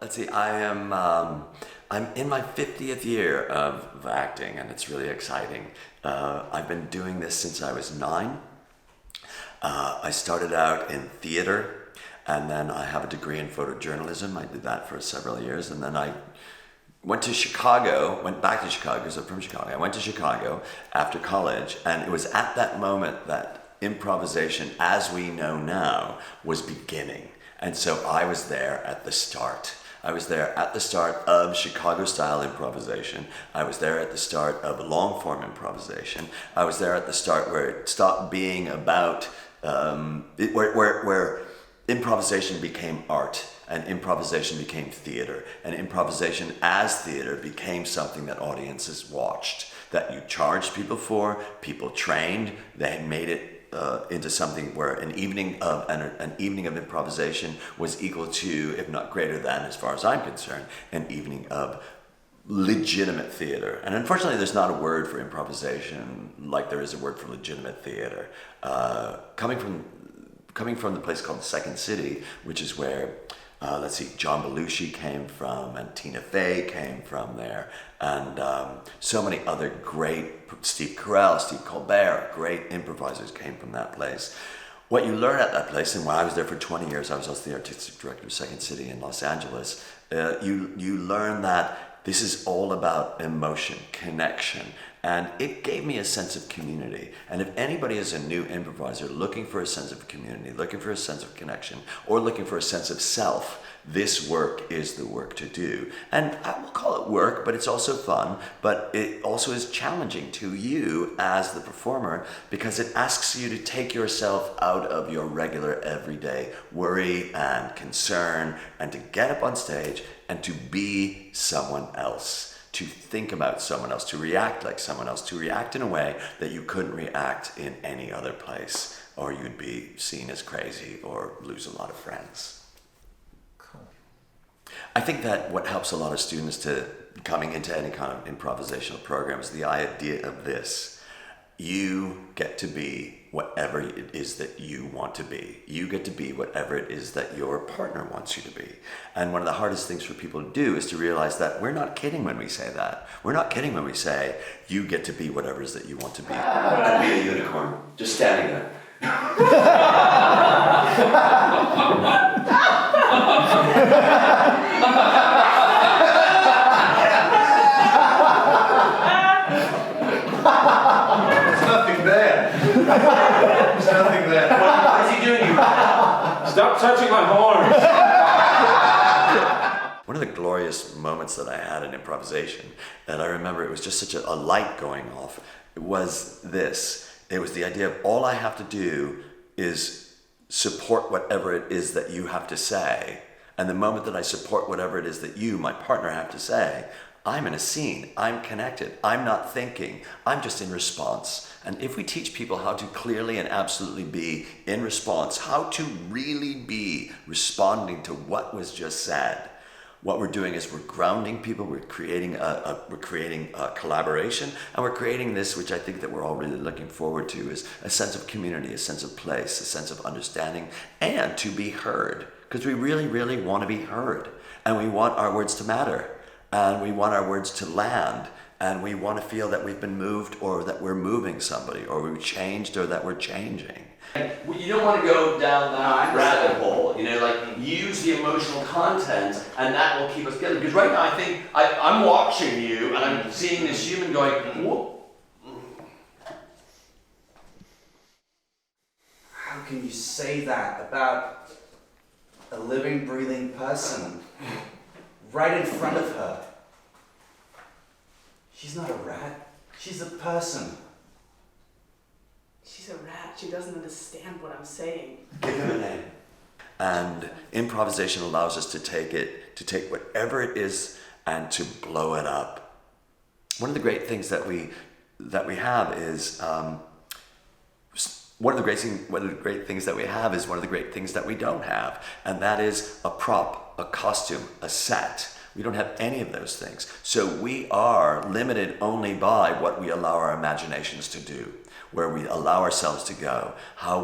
Let's see. I'm in my 50th year of acting, and it's really exciting. I've been doing this since I was 9. I started out in theater, and then I have a degree in photojournalism. I did that for several years, and then I went back to Chicago, because I'm from Chicago. I went to Chicago after college, and it was at that moment that improvisation, as we know now, was beginning. And so I was there at the start. I was there at the start of Chicago-style improvisation. I was there at the start of long-form improvisation. I was there at the start where it stopped being about, where improvisation became art, and improvisation became theater, and improvisation as theater became something that audiences watched, that you charged people for, people trained, they made it into something where an evening of improvisation was equal to, if not greater than, as far as I'm concerned, an evening of legitimate theater. And unfortunately, there's not a word for improvisation like there is a word for legitimate theater. Coming from the place called Second City, which is where John Belushi came from, and Tina Fey came from there, and so many other great, Steve Carell, Steve Colbert, great improvisers came from that place. What you learn at that place, and when I was there for 20 years, I was also the artistic director of Second City in Los Angeles, you learn that this is all about emotion, connection, and it gave me a sense of community. And if anybody is a new improviser looking for a sense of community, looking for a sense of connection, or looking for a sense of self, this work is the work to do. And I will call it work, but it's also fun, but it also is challenging to you as the performer, because it asks you to take yourself out of your regular everyday worry and concern, and to get up on stage and to be someone else. To think about someone else, to react like someone else, to react in a way that you couldn't react in any other place, or you'd be seen as crazy or lose a lot of friends. Cool. I think that what helps a lot of students to coming into any kind of improvisational program is the idea of this. You get to be whatever it is that you want to be. You get to be whatever it is that your partner wants you to be. And one of the hardest things for people to do is to realize that we're not kidding when we say that. We're not kidding when we say, you get to be whatever it is that you want to be. And be a unicorn, just standing there. There's nothing there. What is he doing? Stop touching my horns. One of the glorious moments that I had in improvisation, and I remember it was just such a light going off, was this. It was the idea of all I have to do is support whatever it is that you have to say. And the moment that I support whatever it is that you, my partner, have to say, I'm in a scene, I'm connected, I'm not thinking, I'm just in response. And if we teach people how to clearly and absolutely be in response, how to really be responding to what was just said, what we're doing is we're grounding people, we're creating a collaboration, and we're creating this, which I think that we're all really looking forward to, is a sense of community, a sense of place, a sense of understanding, and to be heard. Because we really, really want to be heard, and we want our words to matter. And we want our words to land, and we want to feel that we've been moved, or that we're moving somebody, or we've changed, or that we're changing. You don't want to go down that rabbit hole, use the emotional content, and that will keep us together. Because right now I think I'm watching you, and I'm seeing this human going, whoa. How can you say that about a living, breathing person right in front of her? She's not a rat, she's a person. She's a rat, she doesn't understand what I'm saying. Give him a name. And improvisation allows us to take whatever it is and to blow it up. One of the great things that we have is one of the great things that we have is one of the great things that we don't have, and that is a prop, a costume, a set. We don't have any of those things. So we are limited only by what we allow our imaginations to do, where we allow ourselves to go, how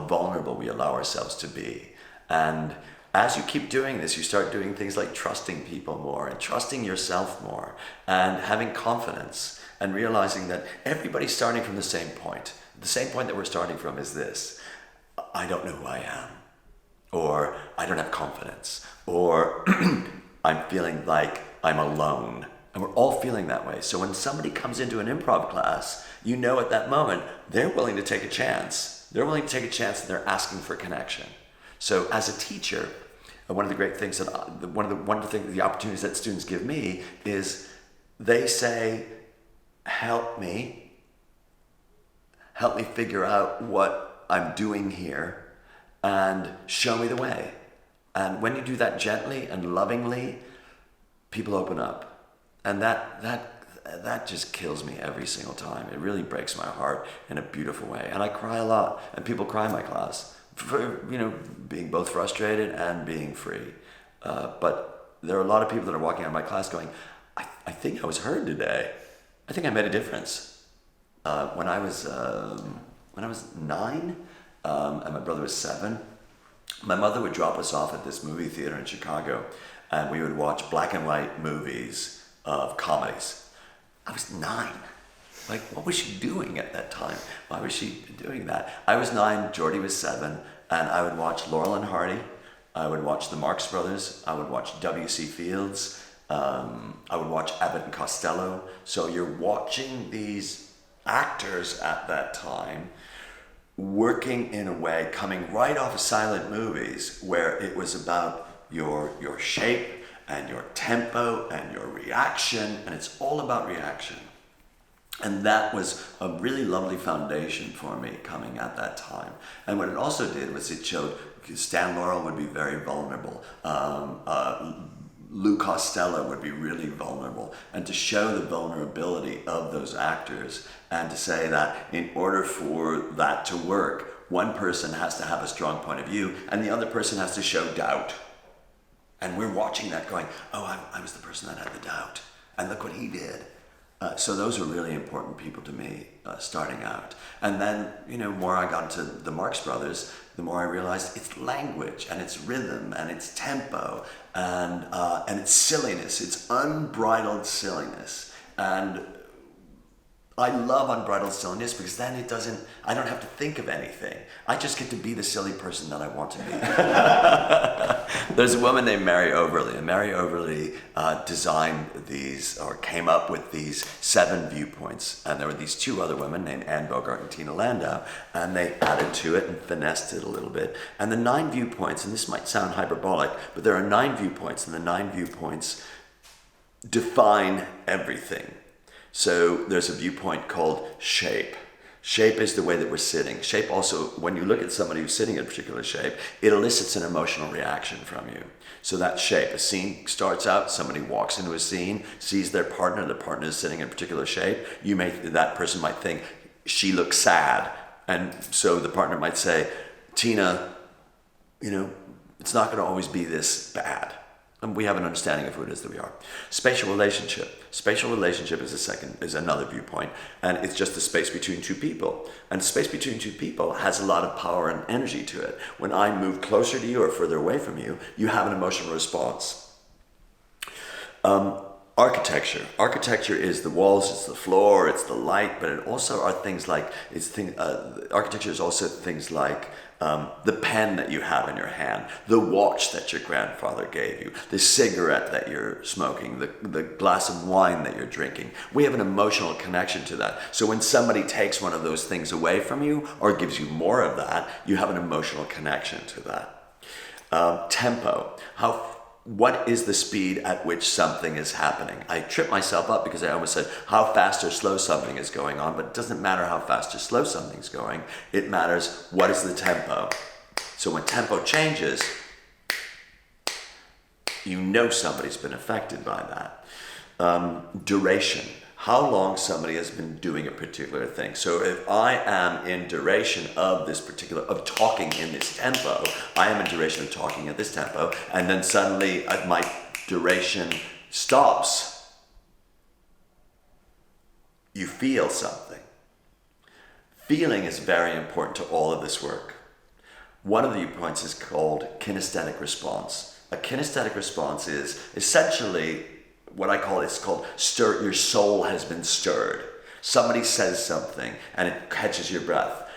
vulnerable we allow ourselves to be. And as you keep doing this, you start doing things like trusting people more and trusting yourself more and having confidence and realizing that everybody's starting from the same point. The same point that we're starting from is this: I don't know who I am, or I don't have confidence, or I'm feeling like I'm alone. And we're all feeling that way. So when somebody comes into an improv class, you know at that moment, they're willing to take a chance. They're willing to take a chance and they're asking for connection. So as a teacher, one of the great things one of the things, the opportunities that students give me is they say, help me figure out what I'm doing here and show me the way. And when you do that gently and lovingly, people open up. And that just kills me every single time. It really breaks my heart in a beautiful way. And I cry a lot, and people cry in my class for, being both frustrated and being free. But there are a lot of people that are walking out of my class going, I think I was heard today. I think I made a difference. When I was 9, and my brother was 7, my mother would drop us off at this movie theater in Chicago, and we would watch black and white movies of comedies. I was 9. Like, what was she doing at that time? Why was she doing that? I was 9, Jordy was 7, and I would watch Laurel and Hardy. I would watch the Marx Brothers. I would watch W.C. Fields. I would watch Abbott and Costello. So you're watching these actors at that time working in a way, coming right off of silent movies, where it was about your shape and your tempo and your reaction, and it's all about reaction. And that was a really lovely foundation for me coming at that time. And what it also did was it showed Stan Laurel would be very vulnerable. Lou Costello would be really vulnerable. And to show the vulnerability of those actors and to say that in order for that to work, one person has to have a strong point of view and the other person has to show doubt. And we're watching that going, oh, I was the person that had the doubt. And look what he did. So those are really important people to me starting out. And then, more I got into the Marx Brothers, the more I realized it's language and it's rhythm and it's tempo and it's silliness. It's unbridled silliness. And I love unbridled silliness because then I don't have to think of anything. I just get to be the silly person that I want to be. There's a woman named Mary Overly, and Mary Overly designed these, or came up with these 7 viewpoints. And there were these 2 other women named Anne Bogart and Tina Landau, and they added to it and finessed it a little bit. And the 9 viewpoints, and this might sound hyperbolic, but there are 9 viewpoints, and the 9 viewpoints define everything. So there's a viewpoint called shape. Shape is the way that we're sitting. Shape also, when you look at somebody who's sitting in a particular shape, it elicits an emotional reaction from you. So that shape, a scene starts out, somebody walks into a scene, sees their partner, the partner is sitting in a particular shape. That person might think, she looks sad. And so the partner might say, Tina, it's not gonna always be this bad. And we have an understanding of who it is that we are. Spatial relationship. Spatial relationship is another viewpoint, and it's just the space between 2 people. And the space between 2 people has a lot of power and energy to it. When I move closer to you or further away from you, you have an emotional response. Architecture. Architecture is the walls, it's the floor, it's the light, but it also are things like, architecture is also things like the pen that you have in your hand, the watch that your grandfather gave you, the cigarette that you're smoking, the glass of wine that you're drinking. We have an emotional connection to that. So when somebody takes one of those things away from you or gives you more of that, you have an emotional connection to that. Tempo. What is the speed at which something is happening? I tripped myself up because I almost said how fast or slow something is going on, but it doesn't matter how fast or slow something's going. It matters what is the tempo. So when tempo changes, somebody's been affected by that. Duration. How long somebody has been doing a particular thing. So if I am in duration of talking in this tempo, I am in duration of talking at this tempo, and then suddenly my duration stops. You feel something. Feeling is very important to all of this work. One of the viewpoints is called kinesthetic response. A kinesthetic response is essentially what I call, it's called stir, your soul has been stirred. Somebody says something and it catches your breath.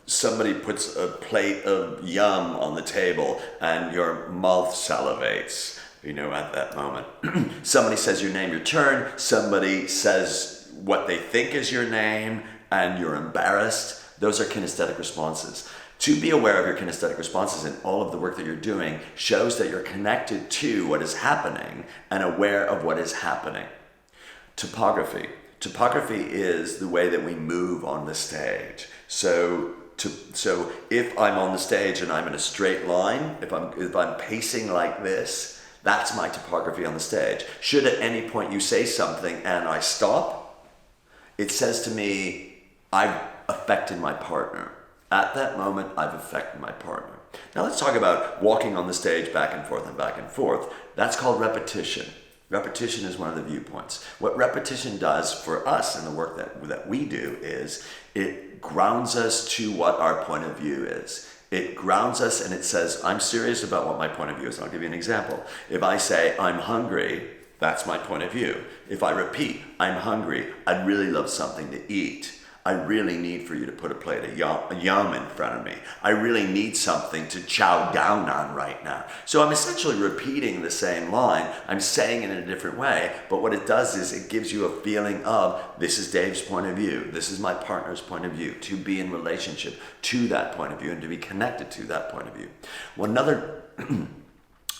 Somebody puts a plate of yum on the table and your mouth salivates, at that moment. Somebody says your name, your turn. Somebody says what they think is your name and you're embarrassed. Those are kinesthetic responses. To be aware of your kinesthetic responses in all of the work that you're doing shows that you're connected to what is happening and aware of what is happening. Topography. Topography is the way that we move on the stage. So if I'm on the stage and I'm in a straight line, if I'm pacing like this, that's my topography on the stage. Should at any point you say something and I stop, it says to me, I've affected my partner. At that moment, I've affected my partner. Now let's talk about walking on the stage back and forth and back and forth. That's called repetition. Repetition is one of the viewpoints. What repetition does for us in the work that we do is it grounds us to what our point of view is. It grounds us and it says, I'm serious about what my point of view is. And I'll give you an example. If I say, I'm hungry, that's my point of view. If I repeat, I'm hungry, I'd really love something to eat. I really need for you to put a plate of yum in front of me. I really need something to chow down on right now. So I'm essentially repeating the same line. I'm saying it in a different way, but what it does is it gives you a feeling of, this is Dave's point of view. This is my partner's point of view. To be in relationship to that point of view and to be connected to that point of view. Well, another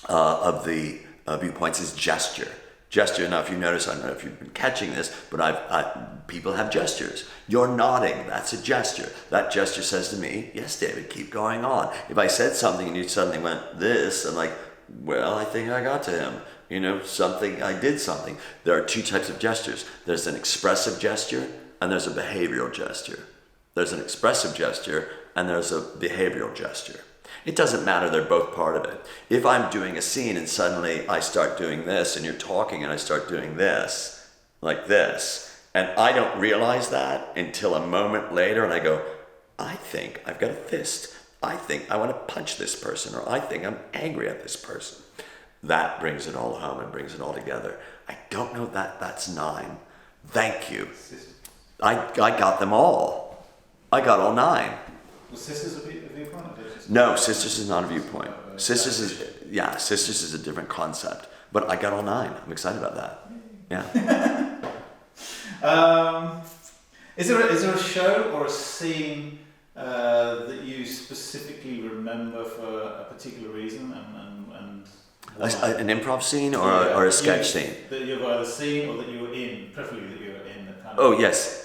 of the viewpoints is gesture. Gesture. Now, if you notice, I don't know if you've been catching this, but people have gestures. You're nodding. That's a gesture. That gesture says to me, yes, David, keep going on. If I said something and you suddenly went this, I'm like, well, I think I got to him. I did something. There are two types of gestures. There's an expressive gesture and there's a behavioral gesture. There's an expressive gesture and there's a behavioral gesture. It doesn't matter, they're both part of it. If I'm doing a scene and suddenly I start doing this and you're talking and I start doing this, like this, and I don't realize that until a moment later and I go, I think I've got a fist. I think I want to punch this person, or I think I'm angry at this person. That brings it all home and brings it all together. I don't know that's 9. Thank you. I got them all. I got all 9. Was Sisters a viewpoint? No, Sisters is not a viewpoint. Sisters is a different concept. But I got all 9. I'm excited about that. Yeah. Is there a show or a scene that you specifically remember for a particular reason and an improv scene or a sketch scene? That you've either seen or that you were in, preferably that you were in. Oh, yes.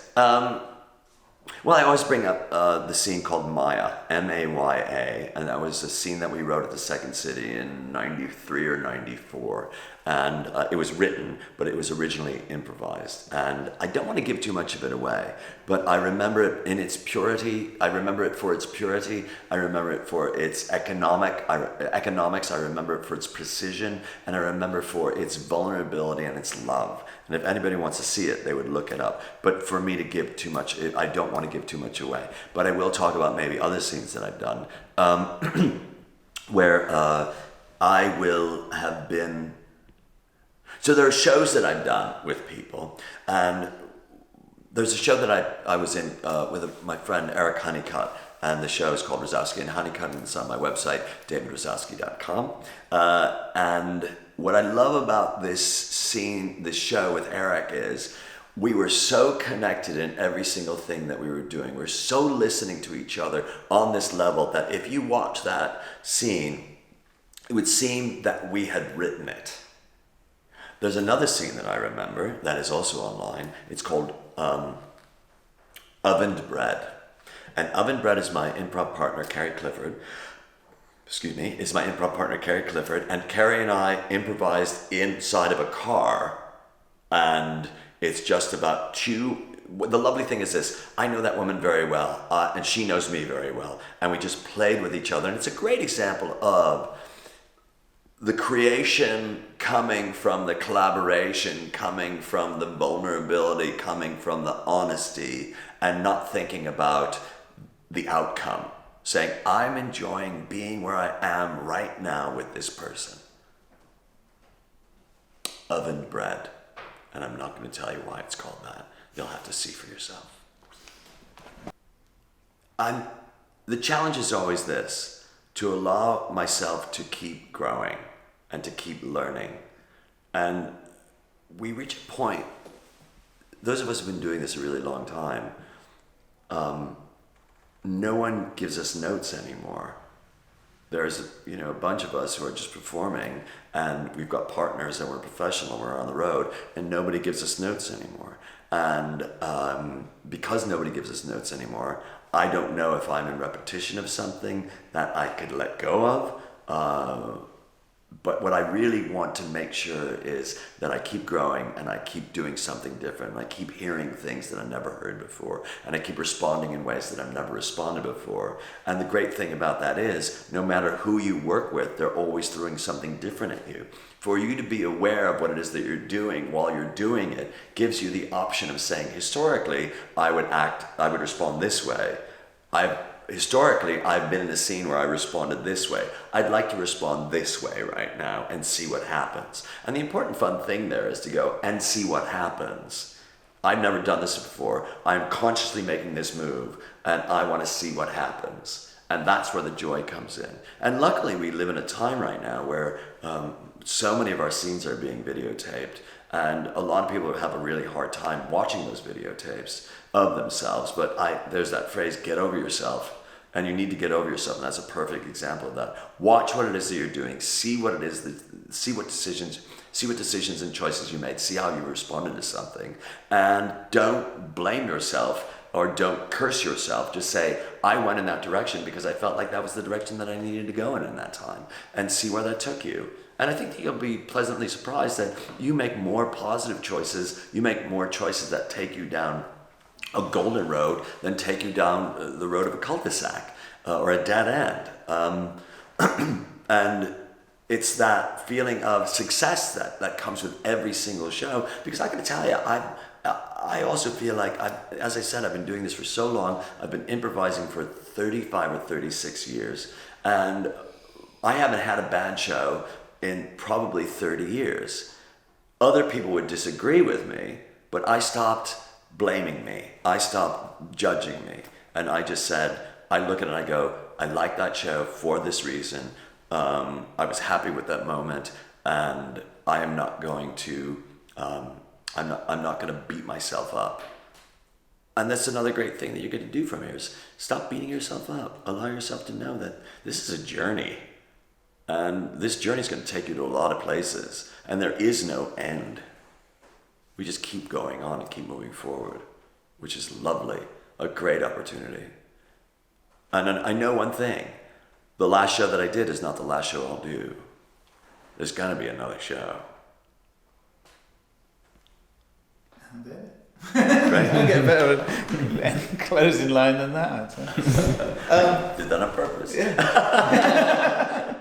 Well, I always bring up the scene called Maya, M-A-Y-A, and that was a scene that we wrote at the Second City in 93 or 94. And it was written, but it was originally improvised. And I don't want to give too much of it away, but I remember it in its purity. I remember it for its purity. I remember it for its economics. I remember it for its precision. And I remember for its vulnerability and its love. And if anybody wants to see it, they would look it up. But for me to give too much, I don't want to give too much away. But I will talk about maybe other scenes that I've done where I will have been... So there are shows that I've done with people, and there's a show that I was in with my friend Eric Honeycutt, and the show is called Razowsky and Honeycutt, and it's on my website, davidrazowsky.com. And what I love about this scene, this show with Eric, is we were so connected in every single thing that we were doing. We're so listening to each other on this level that if you watch that scene, it would seem that we had written it. There's another scene that I remember that is also online. It's called Ovened Bread. And Ovened Bread is my improv partner, Carrie Clifford. Is my improv partner, Carrie Clifford. And Carrie and I improvised inside of a car. And it's just about two... The lovely thing is this, I know that woman very well, and she knows me very well. And we just played with each other. And it's a great example of the creation coming from the collaboration, coming from the vulnerability, coming from the honesty, and not thinking about the outcome. saying, I'm enjoying being where I am right now with this person. Oven bread. And I'm not going to tell you why it's called that. You'll have to see for yourself. The challenge is always this, to allow myself to keep growing and to keep learning. And we reach a point, those of us who've been doing this a really long time, no one gives us notes anymore. There's a bunch of us who are just performing, and we've got partners and we're professional and we're on the road, and nobody gives us notes anymore. And because nobody gives us notes anymore, I don't know if I'm in repetition of something that I could let go of. But what I really want to make sure is that I keep growing and I keep doing something different. And I keep hearing things that I've never heard before. And I keep responding in ways that I've never responded before. And the great thing about that is, no matter who you work with, they're always throwing something different at you. For you to be aware of what it is that you're doing while you're doing it gives you the option of saying, historically, I would respond this way. Historically, I've been in a scene where I responded this way. I'd like to respond this way right now and see what happens. And the important fun thing there is to go and see what happens. I've never done this before. I'm consciously making this move and I want to see what happens. And that's where the joy comes in. And luckily we live in a time right now where so many of our scenes are being videotaped. And a lot of people have a really hard time watching those videotapes of themselves. But there's that phrase, get over yourself. And you need to get over yourself, and that's a perfect example of that. Watch what it is that you're doing. See what it is see what decisions and choices you made. See how you responded to something. And don't blame yourself or don't curse yourself. Just say, I went in that direction because I felt like that was the direction that I needed to go in that time. And see where that took you. And I think that you'll be pleasantly surprised that you make more positive choices. You make more choices that take you down a golden road than take you down the road of a cul-de-sac or a dead end. And it's that feeling of success that comes with every single show. Because I gotta tell you, I also feel like, as I said, I've been doing this for so long. I've been improvising for 35 or 36 years. And I haven't had a bad show in probably 30 years. Other people would disagree with me, but I stopped blaming me. I stopped judging me. And I just said, I look at it and I go, I like that show for this reason. I was happy with that moment, and I am not going to, I'm not going to beat myself up. And that's another great thing that you're going to do from here is stop beating yourself up. Allow yourself to know that this is a journey. And this journey is going to take you to a lot of places. And there is no end. We just keep going on and keep moving forward, which is lovely, a great opportunity. And I know one thing, the last show that I did is not the last show I'll do. There's gonna be another show. And there. Right? I'll get a better closing line than that, I'd say. Did that on purpose. Yeah.